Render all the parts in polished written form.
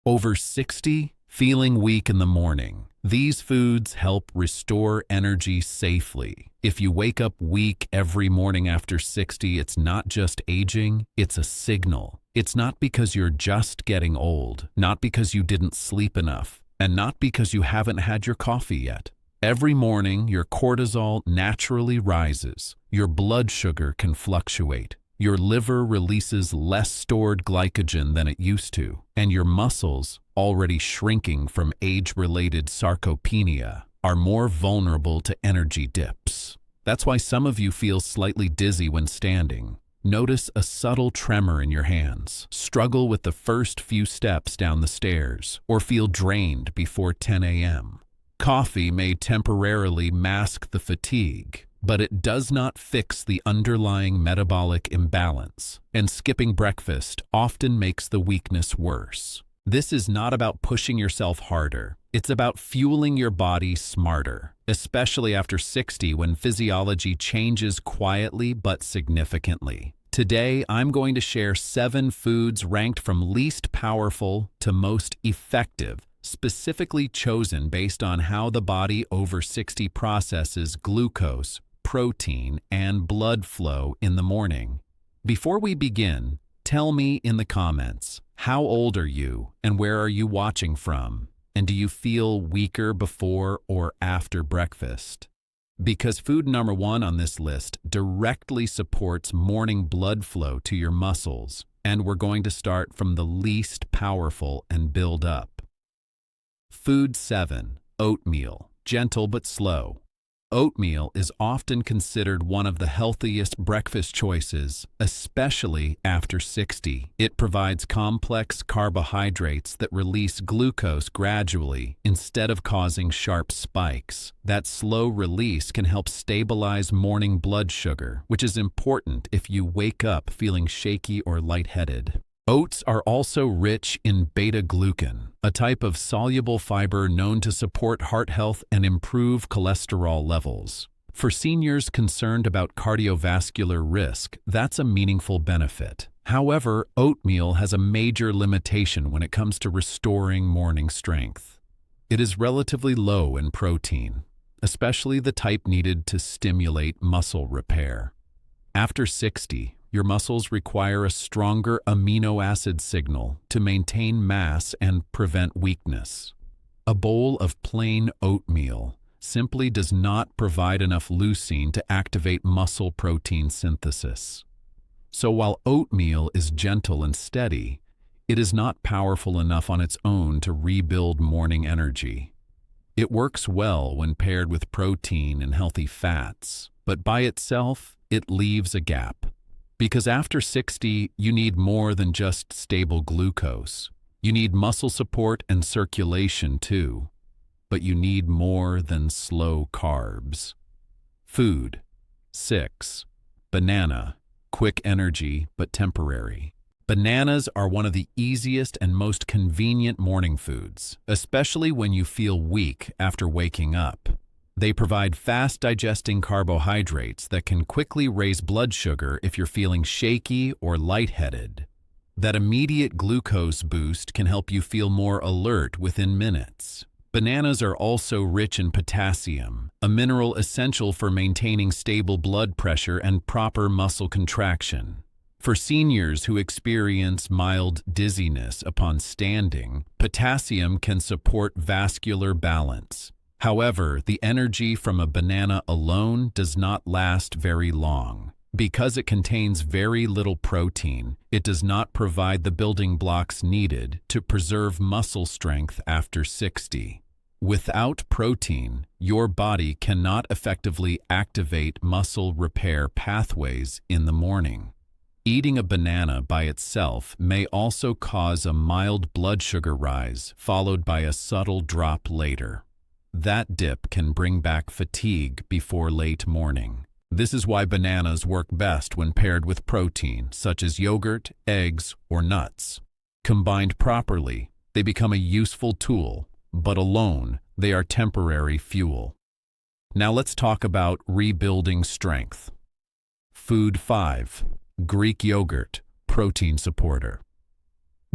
Over 60, feeling weak in the morning. These foods help restore energy safely. If you wake up weak every morning after 60, it's not just aging, it's a signal. It's not because you're just getting old, not because you didn't sleep enough, and not because you haven't had your coffee yet. Every morning, your cortisol naturally rises. Your blood sugar can fluctuate. Your liver releases less stored glycogen than it used to, and your muscles, already shrinking from age-related sarcopenia, are more vulnerable to energy dips. That's why some of you feel slightly dizzy when standing. Notice a subtle tremor in your hands, struggle with the first few steps down the stairs, or feel drained before 10 a.m. Coffee may temporarily mask the fatigue, but it does not fix the underlying metabolic imbalance, and skipping breakfast often makes the weakness worse. This is not about pushing yourself harder. It's about fueling your body smarter, especially after 60 when physiology changes quietly but significantly. Today, I'm going to share 7 foods ranked from least powerful to most effective, specifically chosen based on how the body over 60 processes glucose, protein, and blood flow in the morning. Before we begin, tell me in the comments, how old are you and where are you watching from? And do you feel weaker before or after breakfast? Because food number 1 on this list directly supports morning blood flow to your muscles, and we're going to start from the least powerful and build up. Food 7, oatmeal, gentle but slow. Oatmeal is often considered one of the healthiest breakfast choices, especially after 60. It provides complex carbohydrates that release glucose gradually instead of causing sharp spikes. That slow release can help stabilize morning blood sugar, which is important if you wake up feeling shaky or lightheaded. Oats are also rich in beta-glucan, a type of soluble fiber known to support heart health and improve cholesterol levels. For seniors concerned about cardiovascular risk, that's a meaningful benefit. However, oatmeal has a major limitation when it comes to restoring morning strength. It is relatively low in protein, especially the type needed to stimulate muscle repair. After 60, your muscles require a stronger amino acid signal to maintain mass and prevent weakness. A bowl of plain oatmeal simply does not provide enough leucine to activate muscle protein synthesis. So while oatmeal is gentle and steady, it is not powerful enough on its own to rebuild morning energy. It works well when paired with protein and healthy fats, but by itself, it leaves a gap. Because after 60, you need more than just stable glucose. You need muscle support and circulation too. But you need more than slow carbs. Food 6. Banana. Quick energy, but temporary. Bananas are one of the easiest and most convenient morning foods, especially when you feel weak after waking up. They provide fast-digesting carbohydrates that can quickly raise blood sugar if you're feeling shaky or lightheaded. That immediate glucose boost can help you feel more alert within minutes. Bananas are also rich in potassium, a mineral essential for maintaining stable blood pressure and proper muscle contraction. For seniors who experience mild dizziness upon standing, potassium can support vascular balance. However, the energy from a banana alone does not last very long. Because it contains very little protein, it does not provide the building blocks needed to preserve muscle strength after 60. Without protein, your body cannot effectively activate muscle repair pathways in the morning. Eating a banana by itself may also cause a mild blood sugar rise, followed by a subtle drop later. That dip can bring back fatigue before late morning. This is why bananas work best when paired with protein, such as yogurt, eggs, or nuts. Combined properly, they become a useful tool, but alone, they are temporary fuel. Now let's talk about rebuilding strength. Food 5. Greek yogurt, protein supporter.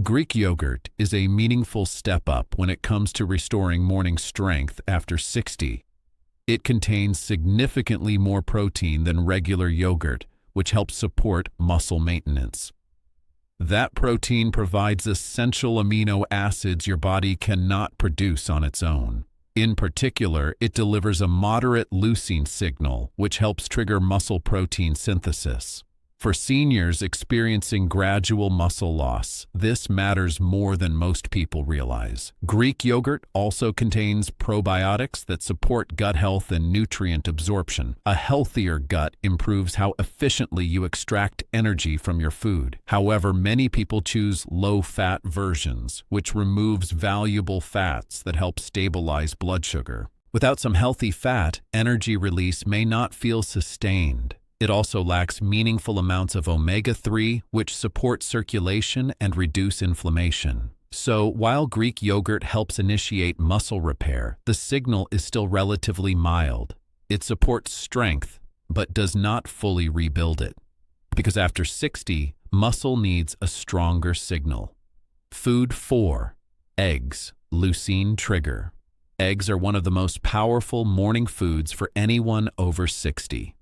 Greek yogurt is a meaningful step up when it comes to restoring morning strength after 60. It contains significantly more protein than regular yogurt, which helps support muscle maintenance. That protein provides essential amino acids your body cannot produce on its own. In particular, it delivers a moderate leucine signal, which helps trigger muscle protein synthesis. For seniors experiencing gradual muscle loss, this matters more than most people realize. Greek yogurt also contains probiotics that support gut health and nutrient absorption. A healthier gut improves how efficiently you extract energy from your food. However, many people choose low-fat versions, which removes valuable fats that help stabilize blood sugar. Without some healthy fat, energy release may not feel sustained. It also lacks meaningful amounts of omega-3, which support circulation and reduce inflammation. So, while Greek yogurt helps initiate muscle repair, the signal is still relatively mild. It supports strength, but does not fully rebuild it. Because after 60, muscle needs a stronger signal. Food 4. Eggs, leucine trigger. Eggs are one of the most powerful morning foods for anyone over 60.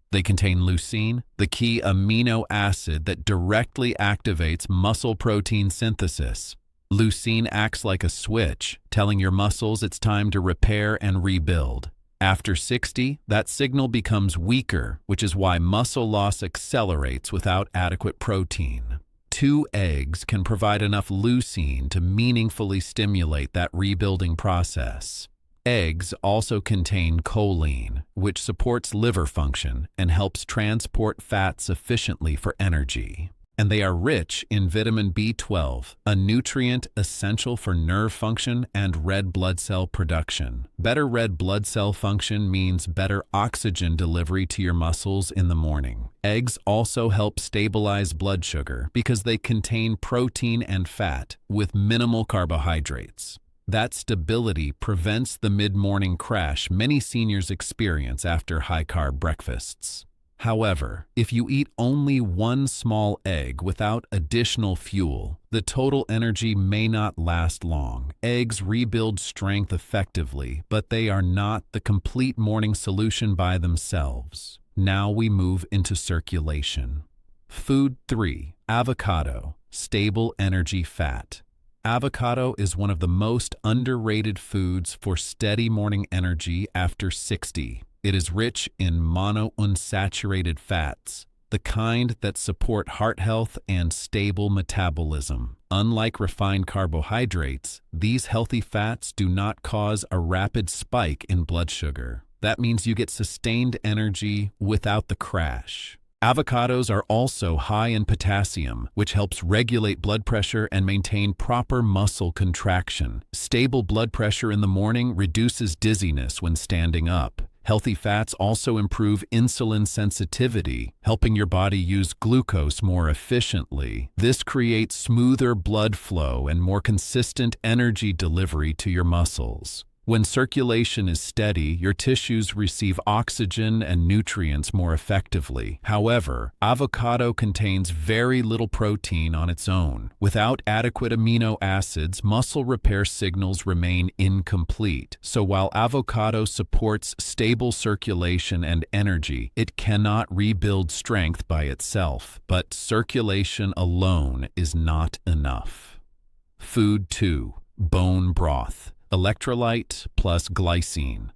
They contain leucine, the key amino acid that directly activates muscle protein synthesis. Leucine acts like a switch, telling your muscles it's time to repair and rebuild. After 60, that signal becomes weaker, which is why muscle loss accelerates without adequate protein. 2 eggs can provide enough leucine to meaningfully stimulate that rebuilding process. Eggs also contain choline, which supports liver function and helps transport fats efficiently for energy. And they are rich in vitamin B12, a nutrient essential for nerve function and red blood cell production. Better red blood cell function means better oxygen delivery to your muscles in the morning. Eggs also help stabilize blood sugar because they contain protein and fat with minimal carbohydrates. That stability prevents the mid-morning crash many seniors experience after high-carb breakfasts. However, if you eat only 1 small egg without additional fuel, the total energy may not last long. Eggs rebuild strength effectively, but they are not the complete morning solution by themselves. Now we move into circulation. Food 3. Avocado, stable energy fat. Avocado is one of the most underrated foods for steady morning energy after 60. It is rich in monounsaturated fats, the kind that support heart health and stable metabolism. Unlike refined carbohydrates, these healthy fats do not cause a rapid spike in blood sugar. That means you get sustained energy without the crash. Avocados are also high in potassium, which helps regulate blood pressure and maintain proper muscle contraction. Stable blood pressure in the morning reduces dizziness when standing up. Healthy fats also improve insulin sensitivity, helping your body use glucose more efficiently. This creates smoother blood flow and more consistent energy delivery to your muscles. When circulation is steady, your tissues receive oxygen and nutrients more effectively. However, avocado contains very little protein on its own. Without adequate amino acids, muscle repair signals remain incomplete. So while avocado supports stable circulation and energy, it cannot rebuild strength by itself. But circulation alone is not enough. Food 2. Bone broth. Electrolyte plus glycine.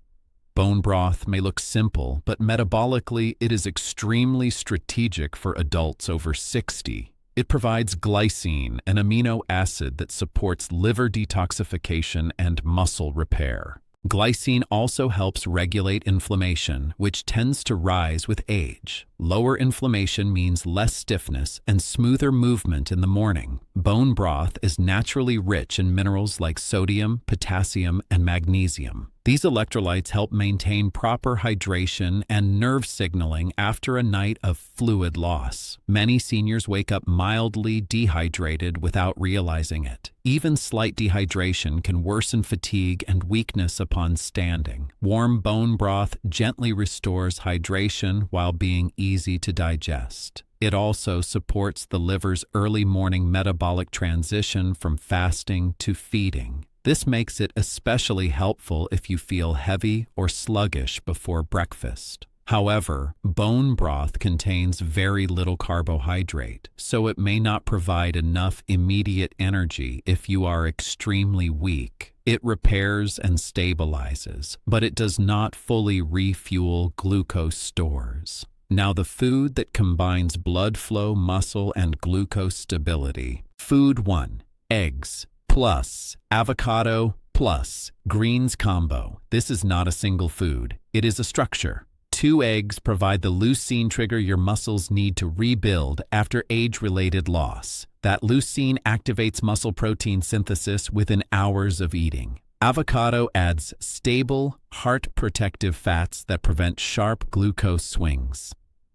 Bone broth may look simple, but metabolically it is extremely strategic for adults over 60. It provides glycine, an amino acid that supports liver detoxification and muscle repair. Glycine also helps regulate inflammation, which tends to rise with age. Lower inflammation means less stiffness and smoother movement in the morning. Bone broth is naturally rich in minerals like sodium, potassium, and magnesium. These electrolytes help maintain proper hydration and nerve signaling after a night of fluid loss. Many seniors wake up mildly dehydrated without realizing it. Even slight dehydration can worsen fatigue and weakness upon standing. Warm bone broth gently restores hydration while being easy to digest. It also supports the liver's early morning metabolic transition from fasting to feeding. This makes it especially helpful if you feel heavy or sluggish before breakfast. However, bone broth contains very little carbohydrate, so it may not provide enough immediate energy if you are extremely weak. It repairs and stabilizes, but it does not fully refuel glucose stores. Now, the food that combines blood flow, muscle, and glucose stability. Food 1. Eggs plus avocado plus greens combo. This is not a single food. It is a structure. 2 eggs provide the leucine trigger your muscles need to rebuild after age-related loss. That leucine activates muscle protein synthesis within hours of eating. Avocado adds stable, heart-protective fats that prevent sharp glucose swings.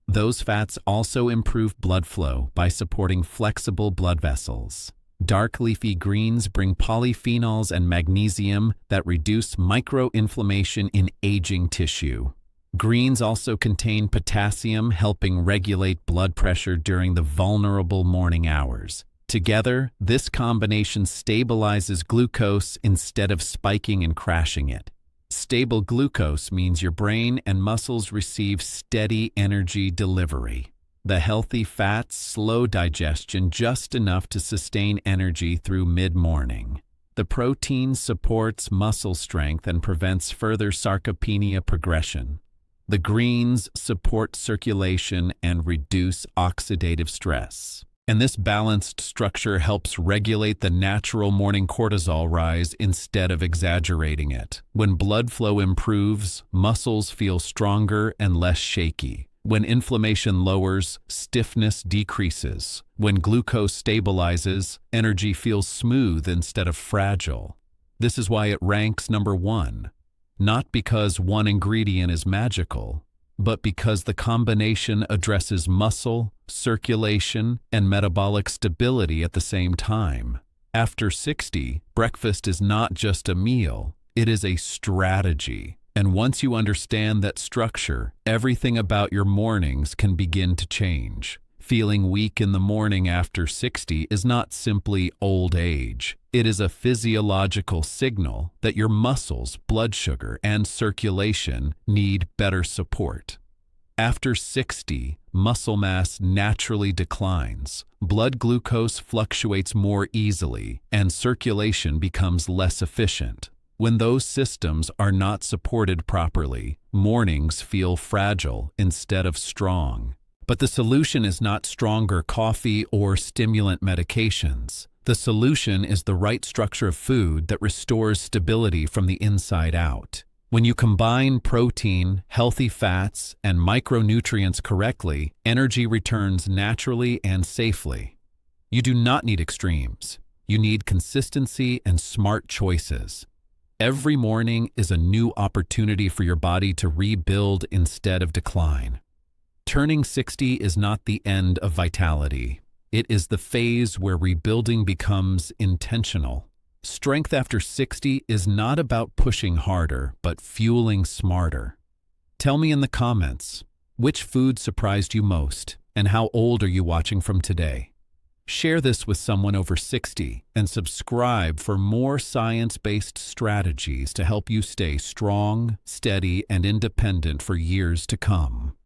Those fats also improve blood flow by supporting flexible blood vessels. Dark leafy greens bring polyphenols and magnesium that reduce microinflammation in aging tissue. Greens also contain potassium, helping regulate blood pressure during the vulnerable morning hours. Together, this combination stabilizes glucose instead of spiking and crashing it. Stable glucose means your brain and muscles receive steady energy delivery. The healthy fats slow digestion just enough to sustain energy through mid-morning. The protein supports muscle strength and prevents further sarcopenia progression. The greens support circulation and reduce oxidative stress. And this balanced structure helps regulate the natural morning cortisol rise instead of exaggerating it. When blood flow improves, muscles feel stronger and less shaky. When inflammation lowers, stiffness decreases. When glucose stabilizes, energy feels smooth instead of fragile. This is why it ranks number 1. Not because one ingredient is magical, but because the combination addresses muscle, circulation, and metabolic stability at the same time. After 60, breakfast is not just a meal, it is a strategy. And once you understand that structure, everything about your mornings can begin to change. Feeling weak in the morning after 60 is not simply old age. It is a physiological signal that your muscles, blood sugar, and circulation need better support. After 60, muscle mass naturally declines, blood glucose fluctuates more easily, and circulation becomes less efficient. When those systems are not supported properly, mornings feel fragile instead of strong. But the solution is not stronger coffee or stimulant medications. The solution is the right structure of food that restores stability from the inside out. When you combine protein, healthy fats, and micronutrients correctly, energy returns naturally and safely. You do not need extremes. You need consistency and smart choices. Every morning is a new opportunity for your body to rebuild instead of decline. Turning 60 is not the end of vitality. It is the phase where rebuilding becomes intentional. Strength after 60 is not about pushing harder, but fueling smarter. Tell me in the comments, which food surprised you most, and how old are you watching from today? Share this with someone over 60 and subscribe for more science-based strategies to help you stay strong, steady, and independent for years to come.